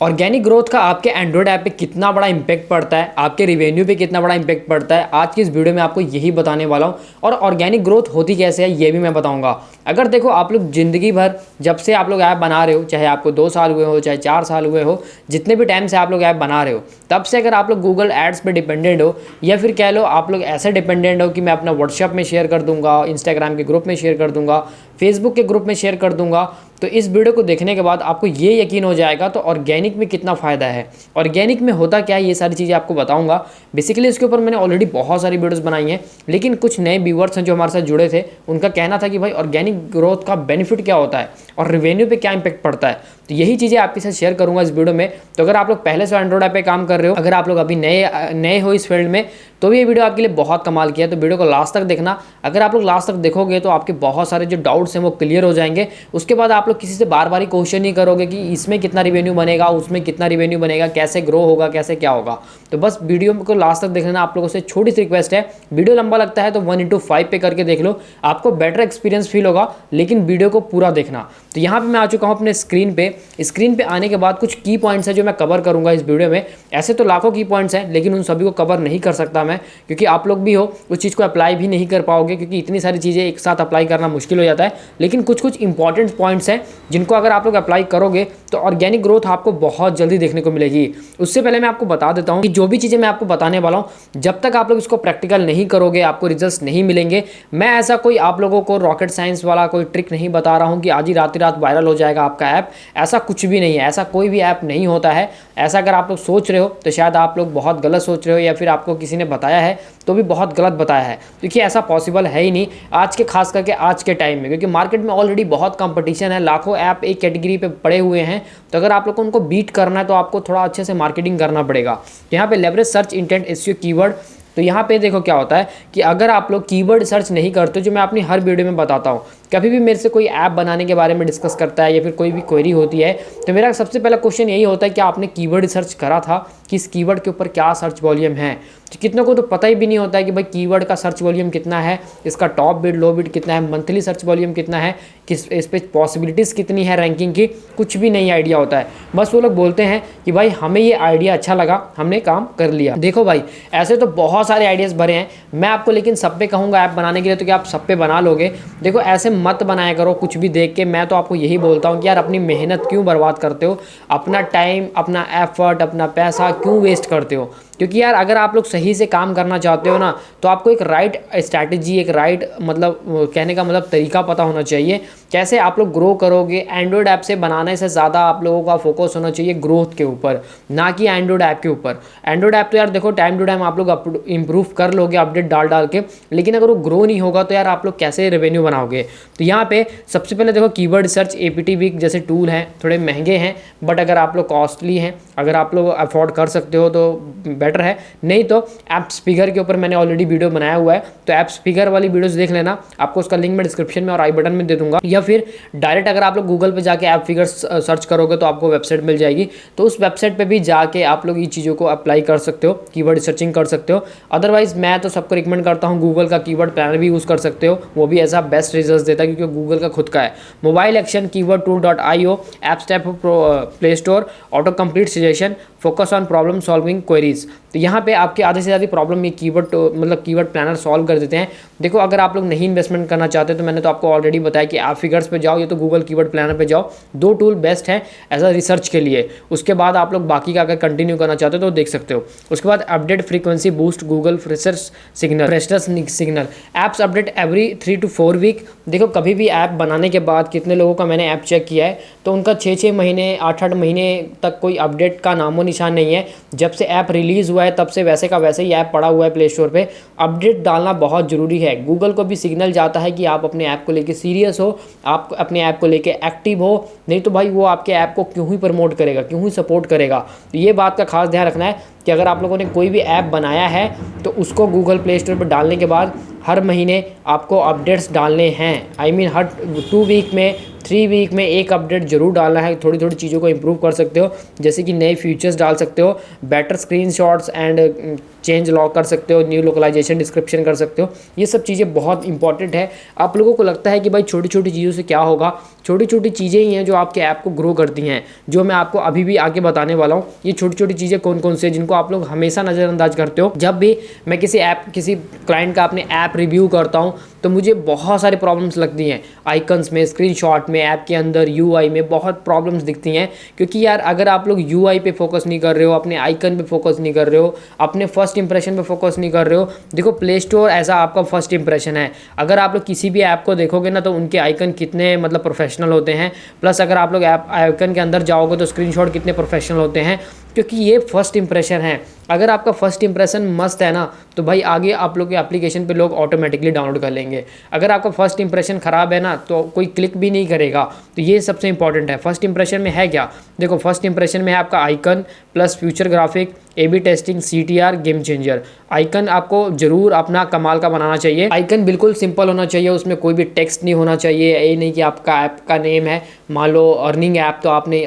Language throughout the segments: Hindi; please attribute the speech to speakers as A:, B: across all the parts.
A: ऑर्गेनिक ग्रोथ का आपके एंड्रॉयड ऐप पे कितना बड़ा इंपैक्ट पड़ता है, आपके रिवेन्यू पे कितना बड़ा इंपैक्ट पड़ता है, आज की इस वीडियो में आपको यही बताने वाला हूँ। और ऑर्गेनिक ग्रोथ होती कैसे है ये भी मैं बताऊंगा। अगर देखो आप लोग ज़िंदगी भर जब से आप लोग ऐप बना रहे हो, चाहे आपको 2 साल हुए हो चाहे 4 साल हुए हो, जितने भी टाइम से आप लोग ऐप बना रहे हो, तब से अगर आप लोग गूगल एड्स पे डिपेंडेंट हो या फिर कह लो आप लोग ऐसे डिपेंडेंट हो कि मैं अपना व्हाट्सएप में शेयर कर दूंगा, इंस्टाग्राम के ग्रुप में शेयर कर दूंगा, फेसबुक के ग्रुप में शेयर कर दूंगा, तो इस वीडियो को देखने के बाद आपको ये यकीन हो जाएगा तो ऑर्गेनिक में कितना फ़ायदा है, ऑर्गेनिक में होता क्या है, ये सारी चीज़ें आपको बताऊंगा। बेसिकली इसके ऊपर मैंने ऑलरेडी बहुत सारी वीडियोस बनाई हैं, लेकिन कुछ नए व्यूअर्स हैं जो हमारे साथ जुड़े थे, उनका कहना था कि भाई ऑर्गेनिक ग्रोथ का बेनिफिट क्या होता है और रेवेन्यू पे क्या इंपैक्ट पड़ता है। तो यही चीज़ें आपके साथ शेयर करूंगा इस वीडियो में। तो अगर आप लोग पहले से एंड्रॉइड ऐप पे काम कर रहे हो, अगर आप लोग अभी नए हो इस फील्ड में, तो भी ये वीडियो आपके लिए बहुत कमाल किया है। तो वीडियो को लास्ट तक देखना। अगर आप लोग लास्ट तक देखोगे तो आपके बहुत सारे जो डाउट्स हैं वो क्लियर हो जाएंगे। उसके बाद आप लोग किसी से बार बार क्वेश्चन नहीं करोगे कि इसमें कितना रिवेन्यू बनेगा, उसमें कितना रिवेन्यू बनेगा, कैसे ग्रो होगा, कैसे क्या होगा। तो बस वीडियो को लास्ट तक देखना। आप लोगों से छोटी सी रिक्वेस्ट है, वीडियो लंबा लगता है तो 1:5 पे करके देख लो, आपको बेटर एक्सपीरियंस फील होगा, लेकिन वीडियो को पूरा देखना। तो यहाँ पे मैं आ चुका हूँ अपने स्क्रीन पे आने के बाद कुछ की पॉइंट्स हैं जो मैं कवर करूँगा इस वीडियो में। ऐसे तो लाखों की पॉइंट्स हैं, लेकिन उन सभी को कवर नहीं कर सकता मैं, क्योंकि आप लोग भी हो उस चीज़ को अप्लाई भी नहीं कर पाओगे, क्योंकि इतनी सारी चीज़ें एक साथ अप्लाई करना मुश्किल हो जाता है। लेकिन कुछ इंपॉर्टेंट पॉइंट्स हैं जिनको अगर आप लोग अप्लाई करोगे तो ऑर्गेनिक ग्रोथ आपको बहुत जल्दी देखने को मिलेगी। उससे पहले मैं आपको बता देता हूँ कि जो भी चीज़ें मैं आपको बताने वाला हूँ, जब तक आप लोग इसको प्रैक्टिकल नहीं करोगे आपको रिजल्ट्स नहीं मिलेंगे। मैं ऐसा कोई आप लोगों को रॉकेट साइंस वाला कोई ट्रिक नहीं बता रहा हूँ कि आज ही रात वायरल हो जाएगा आपका ऐप। ऐसा कुछ भी नहीं है, ऐसा कोई भी ऐप नहीं होता है। ऐसा अगर आप लोग सोच रहे हो तो शायद आप लोग बहुत गलत सोच रहे हो, या फिर आपको किसी ने बताया है तो भी बहुत गलत बताया है। देखिए ऐसा पॉसिबल है ही नहीं आज के, खास करके आज के टाइम में, क्योंकि मार्केट में ऑलरेडी बहुत कंपटीशन है, लाखों ऐप एक कैटेगरी पे पड़े हुए हैं। तो अगर आप लोग को उनको बीट करना है तो आपको थोड़ा अच्छे से मार्केटिंग करना पड़ेगा। यहाँ पे leverage search intent SEO keyword. तो यहाँ पे देखो क्या होता है कि अगर आप लोग कीवर्ड सर्च नहीं करते, जो मैं अपनी हर वीडियो में बताता हूँ, कभी भी मेरे से कोई ऐप बनाने के बारे में डिस्कस करता है या फिर कोई भी क्वेरी होती है, तो मेरा सबसे पहला क्वेश्चन यही होता है कि आपने कीवर्ड सर्च करा था कि इस कीवर्ड के ऊपर क्या सर्च वॉल्यूम है। तो कितनों को तो पता ही भी नहीं होता है कि भाई कीवर्ड का सर्च वॉल्यूम कितना है, इसका टॉप बिड लो बिड कितना है, मंथली सर्च वॉल्यूम कितना है, किस इस पर पॉसिबिलिटीज़ कितनी है रैंकिंग की, कुछ भी नहीं आइडिया होता है। बस वो लोग बोलते हैं कि भाई हमें ये आइडिया अच्छा लगा, हमने काम कर लिया। देखो भाई ऐसे तो बहुत सारे आइडियाज़ भरे हैं, मैं आपको लेकिन सब पे कहूँगा ऐप बनाने के लिए तो क्या आप सब पे बना लोगे। देखो ऐसे मत बनाया करो कुछ भी देख के। मैं तो आपको यही बोलता हूँ कि यार अपनी मेहनत क्यों बर्बाद करते हो, अपना टाइम, अपना एफर्ट, अपना पैसा क्यों वेस्ट करते हो। क्योंकि यार अगर आप लोग सही से काम करना चाहते हो ना, तो आपको एक राइट स्ट्रैटेजी, एक राइट मतलब कहने का मतलब तरीका पता होना चाहिए कैसे आप लोग ग्रो करोगे। एंड्रॉयड ऐप से बनाने से ज़्यादा आप लोगों का फोकस होना चाहिए ग्रोथ के ऊपर, ना कि एंड्रॉयड ऐप के ऊपर। एंड्रॉयड ऐप तो यार देखो टाइम टू टाइम आप लोग इंप्रूव कर लोगे अपडेट डाल के, लेकिन अगर वो ग्रो नहीं होगा तो यार आप लोग कैसे रेवेन्यू बनाओगे। तो यहाँ पे सबसे पहले देखो कीवर्ड सर्च, एपीटी वीक जैसे टूल हैं, थोड़े महंगे हैं, बट अगर आप लोग कॉस्टली हैं, अगर आप लोग अफोर्ड कर सकते हो तो बेटर है। नहीं तो ऐप स्पीकर के ऊपर मैंने ऑलरेडी वीडियो बनाया हुआ है, तो ऐप स्पीकर वाली वीडियोस देख लेना, आपको उसका लिंक मैं डिस्क्रिप्शन में और आई बटन में दे दूंगा। या फिर डायरेक्ट अगर आप लोग गूगल पे जाके ऐप फिगर सर्च करोगे तो आपको वेबसाइट मिल जाएगी, तो उस वेबसाइट पे भी जाके आप लोग ये चीज़ों को अप्लाई कर सकते हो, कीवर्ड सर्चिंग कर सकते हो। अदरवाइज मैं तो सबको रिकमेंड करता हूँ गूगल का कीवर्ड प्लानर भी यूज़ कर सकते हो, वो भी ऐसा बेस्ट रिजल्ट देता है क्योंकि गूगल का खुद का है। Mobile action keyword tool, app step play store, auto complete suggestion, focus on problem solving queries. तो यहाँ पे आपके आधे से ज़्यादा प्रॉब्लम ये कीवर्ड प्लानर सॉल्व कर देते हैं। देखो अगर आप लोग नहीं इन्वेस्टमेंट करना चाहते तो मैंने तो आपको ऑलरेडी बताया कि आप फिगर्स पे जाओ या तो गूगल कीवर्ड प्लानर पे जाओ, दो टूल बेस्ट है एज अ रिसर्च के लिए। उसके बाद आप लोग बाकी का अगर कंटिन्यू करना चाहते हो तो देख सकते हो। उसके बाद update frequency boost, Google freshers signal, apps update every 3 to 4 week. देखो कभी भी ऐप बनाने के बाद कितने लोगों का मैंने ऐप चेक किया है, तो उनका 6-6 महीने 8-8 महीने तक कोई अपडेट का नामो निशान नहीं है। जब से ऐप रिलीज़ हुआ है तब से वैसे का वैसे ही ऐप पड़ा हुआ है प्ले स्टोर पे। अपडेट डालना बहुत ज़रूरी है। गूगल को भी सिग्नल जाता है कि आप अपने ऐप को लेके सीरियस हो, आप अपने ऐप को लेके एक्टिव हो, नहीं तो भाई वो आपके ऐप को क्यों ही प्रमोट करेगा, क्यों ही सपोर्ट करेगा। तो ये बात का खास ध्यान रखना है कि अगर आप लोगों ने कोई भी ऐप बनाया है तो उसको गूगल प्ले स्टोर पर डालने के बाद हर महीने आपको अपडेट्स डालने हैं। हर 2 वीक में, 3 वीक में एक अपडेट जरूर डालना है, थोड़ी थोड़ी चीज़ों को इंप्रूव कर सकते हो, जैसे कि नए फीचर्स डाल सकते हो, better screenshots and change lock कर सकते हो, न्यू लोकलाइजेशन डिस्क्रिप्शन कर सकते हो। ये सब चीज़ें बहुत इंपॉर्टेंट है। आप लोगों को लगता है कि भाई छोटी छोटी चीज़ों से क्या होगा, छोटी छोटी चीज़ें ही हैं जो आपके ऐप को ग्रो करती हैं, जो मैं आपको अभी भी आगे बताने वाला हूँ। ये छोटी छोटी चीज़ें कौन कौन सी हैं जिनको आप लोग हमेशा नज़रअंदाज करते हो। जब भी मैं किसी क्लाइंट का अपने ऐप रिव्यू करता हूँ तो मुझे बहुत सारी प्रॉब्लम्स लगती हैं, आइकन्स में, स्क्रीनशॉट में, ऐप के अंदर यूआई में बहुत प्रॉब्लम्स दिखती हैं। क्योंकि यार अगर आप लोग यूआई पे फोकस नहीं कर रहे हो, अपने आइकन पे फोकस नहीं कर रहे हो, अपने फर्स्ट इंप्रेशन पे फोकस नहीं कर रहे हो, देखो प्ले स्टोर ऐसा आपका फर्स्ट इंप्रेशन है। अगर आप लोग किसी भी ऐप को देखोगे ना तो उनके आइकन कितने मतलब प्रोफेशनल होते हैं, प्लस अगर आप लोग ऐप आइकन के अंदर जाओगे तो स्क्रीनशॉट कितने प्रोफेशनल होते हैं, क्योंकि ये फर्स्ट इंप्रेशन है। अगर आपका फर्स्ट इंप्रेशन मस्त है ना तो भाई आगे आप लोग के एप्लीकेशन पे लोग ऑटोमेटिकली डाउनलोड कर लेंगे। अगर आपका फर्स्ट इंप्रेशन ख़राब है ना तो कोई क्लिक भी नहीं करेगा। तो ये सबसे इंपॉर्टेंट है। फर्स्ट इंप्रेशन में है क्या, देखो फर्स्ट इंप्रेशन में है आपका icon plus future graphic, A B testing, CTR, game changer. Icon आपको जरूर अपना कमाल का बनाना चाहिए। आइकन बिल्कुल सिंपल होना चाहिए, उसमें कोई भी टेक्स्ट नहीं होना चाहिए। ये नहीं कि आपका ऐप का नेम है मान लो अर्निंग ऐप तो आपने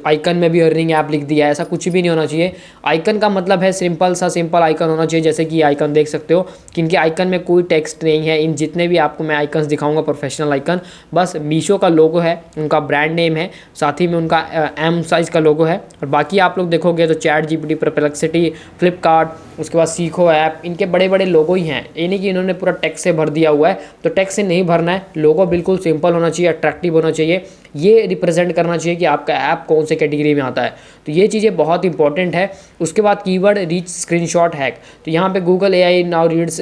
A: आइकन में भी अर्निंग ऐप लिख दिया, ऐसा कुछ भी नहीं होना चाहिए। आइकन का मतलब है सिंपल आइकन होना चाहिए। जैसे कि आइकन देख सकते हो कि इनके आइकन में कोई टेक्स्ट नहीं है। इन जितने भी आपको मैं आइकन्स दिखाऊंगा प्रोफेशनल आइकन, बस मीशो का लोगो है, उनका ब्रांड नेम है, साथ ही में उनका M साइज़ का लोगो है। और बाकी आप लोग देखोगे तो ChatGPT, परप्लेक्सिटी, फ्लिपकार्ट, उसके बाद सीखो ऐप, इनके बड़े बड़े लोगो ही हैं। ये नहीं कि इन्होंने पूरा टेक्स्ट से भर दिया हुआ है, तो टेक्स्ट से नहीं भरना है। लोगो बिल्कुल सिंपल होना चाहिए, अट्रैक्टिव होना चाहिए। ये रिप्रेजेंट करना चाहिए कि आपका ऐप कौन से कैटेगरी में आता है। तो ये चीज़ें बहुत इंपॉर्टेंट है। उसके बाद कीवर्ड रीच स्क्रीनशॉट हैक, तो यहाँ पे Google AI now reads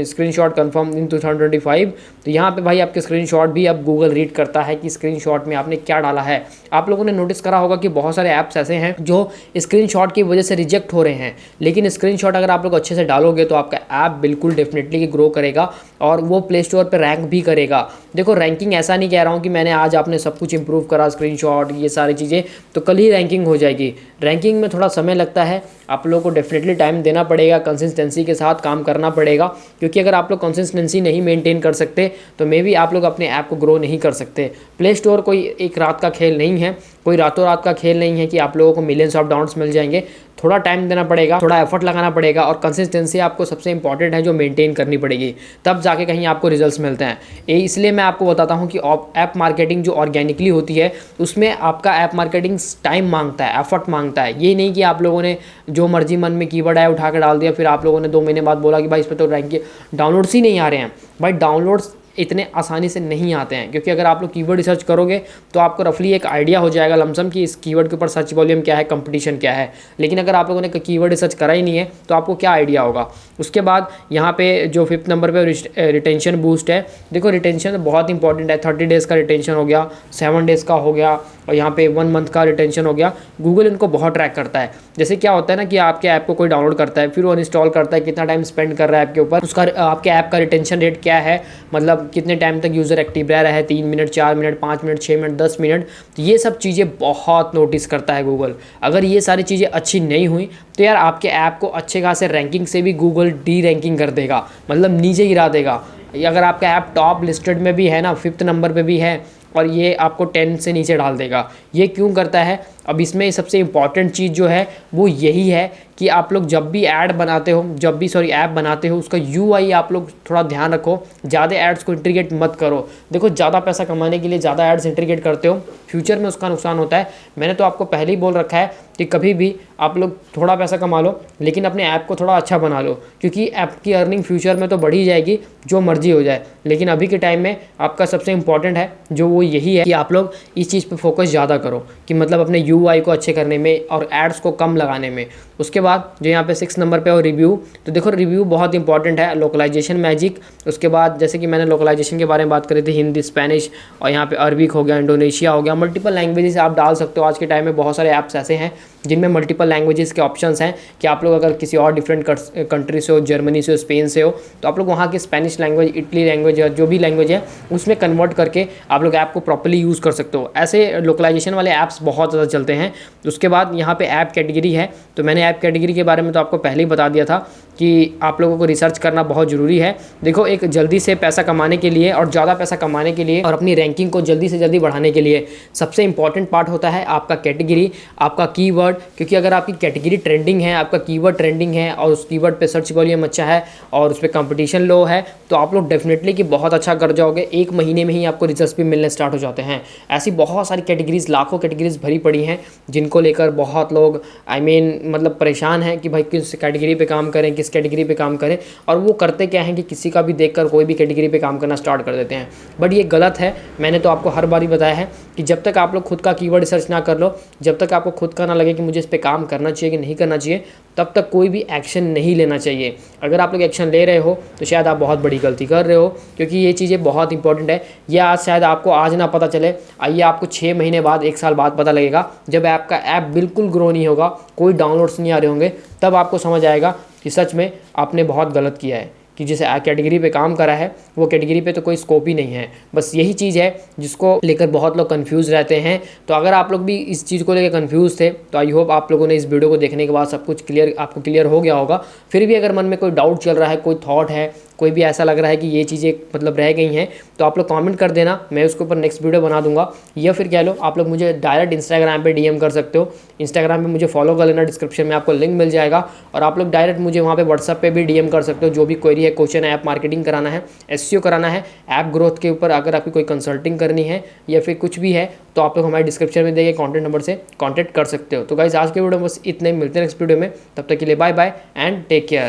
A: screenshot confirm in 2025। तो यहाँ पे भाई आपके स्क्रीनशॉट भी अब गूगल रीड करता है कि स्क्रीनशॉट में आपने क्या डाला है। आप लोगों ने नोटिस करा होगा कि बहुत सारे ऐप्स ऐसे हैं जो स्क्रीनशॉट की वजह से रिजेक्ट हो रहे हैं, लेकिन स्क्रीनशॉट अगर आप लोग अच्छे से डालोगे तो आपका ऐप बिल्कुल डेफिनेटली ग्रो करेगा और वो प्ले स्टोर पर रैंक भी करेगा। देखो रैंकिंग ऐसा नहीं कह रहा हूँ कि मैंने आज आपने सब कुछ इंप्रूव करा, स्क्रीनशॉट ये सारी चीज़ें तो कल ही रैंकिंग हो जाएगी। रैंकिंग में थोड़ा समय लगता है, आप लोगों को डेफिनेटली टाइम देना पड़ेगा, कंसिस्टेंसी के साथ काम करना पड़ेगा। क्योंकि अगर आप लोग कंसिस्टेंसी नहीं मेंटेन कर सकते तो मे बी आप लोग अपने ऐप को ग्रो नहीं कर सकते। प्ले स्टोर कोई एक रात का खेल नहीं है, कोई रातों रात का खेल नहीं है कि आप लोगों को मिलियंस ऑफ डाउनलोड्स मिल जाएंगे। थोड़ा टाइम देना पड़ेगा, थोड़ा एफर्ट लगाना पड़ेगा और कंसिस्टेंसी आपको सबसे इंपॉर्टेंट है जो मेंटेन करनी पड़ेगी, तब जाके कहीं आपको रिजल्ट्स मिलते हैं। इसलिए मैं आपको बताता हूँ कि ऐप मार्केटिंग जो ऑर्गेनिकली होती है उसमें आपका ऐप मार्केटिंग टाइम मांगता है, एफर्ट मांगता है। ये नहीं कि आप लोगों ने जो मर्जी मन में कीवर्ड है उठा के डाल दिया, फिर आप लोगों ने 2 महीने बाद बोला कि भाई इस पर तो रैंक डाउनलोड्स ही नहीं आ रहे हैं। भाई डाउनलोड्स इतने आसानी से नहीं आते हैं, क्योंकि अगर आप लोग कीवर्ड रिसर्च करोगे तो आपको रफली एक आइडिया हो जाएगा लमसम कि इस कीवर्ड के ऊपर सर्च वॉल्यूम क्या है, कंपटीशन क्या है। लेकिन अगर आप लोगों ने कीवर्ड रिसर्च करा ही नहीं है तो आपको क्या आइडिया होगा। उसके बाद यहाँ पे जो 5th नंबर पे रिटेंशन बूस्ट है, देखो रिटेंशन बहुत इंपॉर्टेंट है। 30 डेज़ का रिटेंशन हो गया, 7 डेज़ का हो गया और यहाँ पे 1 मंथ का रिटेंशन हो गया। गूगल इनको बहुत ट्रैक करता है। जैसे क्या होता है ना कि आपके ऐप को कोई डाउनलोड करता है, फिर वो इंस्टॉल करता है, कितना टाइम स्पेंड कर रहा है ऐप के ऊपर, उसका आपके ऐप का रिटेंशन रेट क्या है, मतलब कितने टाइम तक यूज़र एक्टिव रह रहा है, 3 minute, 4 minute, 5 minute, 6 minute, 10 minute. तो ये सब चीज़ें बहुत नोटिस करता है गूगल। अगर ये सारी चीज़ें अच्छी नहीं हुई तो यार आपके ऐप को अच्छे खासे रैंकिंग से भी गूगल डी रैंकिंग कर देगा, मतलब नीचे गिरा देगा। अगर आपका ऐप टॉप लिस्टेड में भी है ना, 5th नंबर पे भी है, और ये आपको 10 से नीचे डाल देगा। ये क्यों करता है? अब इसमें सबसे इम्पॉर्टेंट चीज़ जो है वो यही है कि आप लोग जब भी ऐड बनाते हो, ऐप बनाते हो, उसका UI आप लोग थोड़ा ध्यान रखो। ज़्यादा एड्स को इंटीग्रेट मत करो। देखो ज़्यादा पैसा कमाने के लिए ज़्यादा एड्स इंटीग्रेट करते हो, फ्यूचर में उसका नुकसान होता है। मैंने तो आपको पहले ही बोल रखा है कि कभी भी आप लोग थोड़ा पैसा कमा लो लेकिन अपने ऐप को थोड़ा अच्छा बना लो, क्योंकि ऐप की अर्निंग फ्यूचर में तो बढ़ ही जाएगी, जो मर्जी हो जाए। लेकिन अभी के टाइम में आपका सबसे इंपॉर्टेंट है जो वो यही है कि आप लोग इस चीज़ पे फोकस ज़्यादा करो कि मतलब अपने UI को अच्छे करने में और एड्स को कम लगाने में। उसके बाद जो यहाँ पे 6 नंबर पे और रिव्यू, तो देखो रिव्यू बहुत इंपॉर्टेंट है। लोकलाइजेशन मैजिक, उसके बाद जैसे कि मैंने लोकलाइजेशन के बारे में बात करी थी, हिंदी, स्पेनिश और यहाँ पे अरबिक हो गया, इंडोनेशिया हो गया, मल्टीपल लैंग्वेजेस आप डाल सकते हो। आज के टाइम में बहुत सारे ऐप्स ऐसे हैं जिनमें मल्टीपल लैंग्वेजेस के ऑप्शंस हैं कि आप लोग अगर किसी और डिफरेंट कंट्री से हो, जर्मनी से हो, स्पेन से हो, तो आप लोग वहाँ की स्पेनिश लैंग्वेज, इटली लैंग्वेज, जो भी लैंग्वेज है उसमें कन्वर्ट करके आप लोग ऐप को प्रॉपर्ली यूज़ कर सकते हो। ऐसे लोकलाइजेशन वाले ऐप्स बहुत ज़्यादा चलते चलते हैं। उसके बाद यहाँ पे ऐप कैटेगरी है, तो मैंने ऐप कैटेगरी के बारे में तो आपको पहले ही बता दिया था कि आप लोगों को रिसर्च करना बहुत ज़रूरी है। देखो, एक जल्दी से पैसा कमाने के लिए और ज़्यादा पैसा कमाने के लिए और अपनी रैंकिंग को जल्दी से जल्दी बढ़ाने के लिए सबसे इंपॉर्टेंट पार्ट होता है आपका कैटेगरी, आपका कीवर्ड। क्योंकि अगर आपकी कैटेगरी ट्रेंडिंग है, आपका कीवर्ड ट्रेंडिंग है और उस कीवर्ड पे सर्च वॉल्यूम अच्छा है और उस पर कंपटीशन लो है, तो आप लोग डेफिनेटली कि बहुत अच्छा कर जाओगे। 1 महीने में ही आपको रिजल्ट्स भी मिलने स्टार्ट हो जाते हैं। ऐसी बहुत सारी कैटेगरीज, लाखों कैटेगरीज भरी पड़ी हैं जिनको लेकर बहुत लोग मतलब परेशान हैं कि भाई किस कैटेगरी पे काम करें, किस कैटेगरी पे काम करें। और वो करते क्या हैं कि किसी का भी देखकर कोई भी कैटेगरी पे काम करना स्टार्ट कर देते हैं। बट ये गलत है। मैंने तो आपको हर बार ही बताया है कि जब तक आप लोग खुद का कीवर्ड रिसर्च ना कर लो, जब तक आपको खुद का ना लगे कि मुझे इस पर काम करना चाहिए कि नहीं करना चाहिए, तब तक कोई भी एक्शन नहीं लेना चाहिए। अगर आप लोग एक्शन ले रहे हो तो शायद आप बहुत बड़ी गलती कर रहे हो, क्योंकि ये चीज़ें बहुत इंपॉर्टेंट है। ये आज शायद आपको आज ना पता चले, आइए आपको 6 महीने बाद, 1 साल बाद पता लगेगा, जब आपका ऐप बिल्कुल ग्रो नहीं होगा, कोई डाउनलोड्स नहीं आ रहे होंगे, तब आपको समझ आएगा कि सच में आपने बहुत गलत किया है कि जिस कैटेगरी पे काम करा है वो कैटेगरी पे तो कोई स्कोप ही नहीं है। बस यही चीज़ है जिसको लेकर बहुत लोग कंफ्यूज रहते हैं। तो अगर आप लोग भी इस चीज़ को लेकर कंफ्यूज थे तो आई होप आप लोगों ने इस वीडियो को देखने के बाद सब कुछ आपको क्लियर हो गया होगा। फिर भी अगर मन में कोई डाउट चल रहा है, कोई थॉट है, कोई भी ऐसा लग रहा है कि ये चीज़ें मतलब रह गई हैं, तो आप लोग कमेंट कर देना, मैं उसके ऊपर नेक्स्ट वीडियो बना दूंगा। या फिर कह लो आप लोग मुझे डायरेक्ट इंस्टाग्राम पे डीएम कर सकते हो। इंस्टाग्राम पे मुझे फॉलो कर लेना, डिस्क्रिप्शन में आपको लिंक मिल जाएगा। और आप लोग डायरेक्ट मुझे वहाँ पे व्हाट्सएप पे भी डीएम कर सकते हो। जो भी क्वेरी है, क्वेश्चन है, ऐप मार्केटिंग कराना है, एसईओ कराना है, ऐप ग्रोथ के ऊपर अगर आपकी कोई कंसल्टिंग करनी है या फिर कुछ भी है, तो आप लोग हमारे डिस्क्रिप्शन में दिए गए कॉन्टैक्ट नंबर से कॉन्टैक्ट कर सकते हो। तो गाइस, आज के वीडियो में बस इतने, मिलते हैं नेक्स्ट वीडियो में। तब तक के लिए bye bye and take care.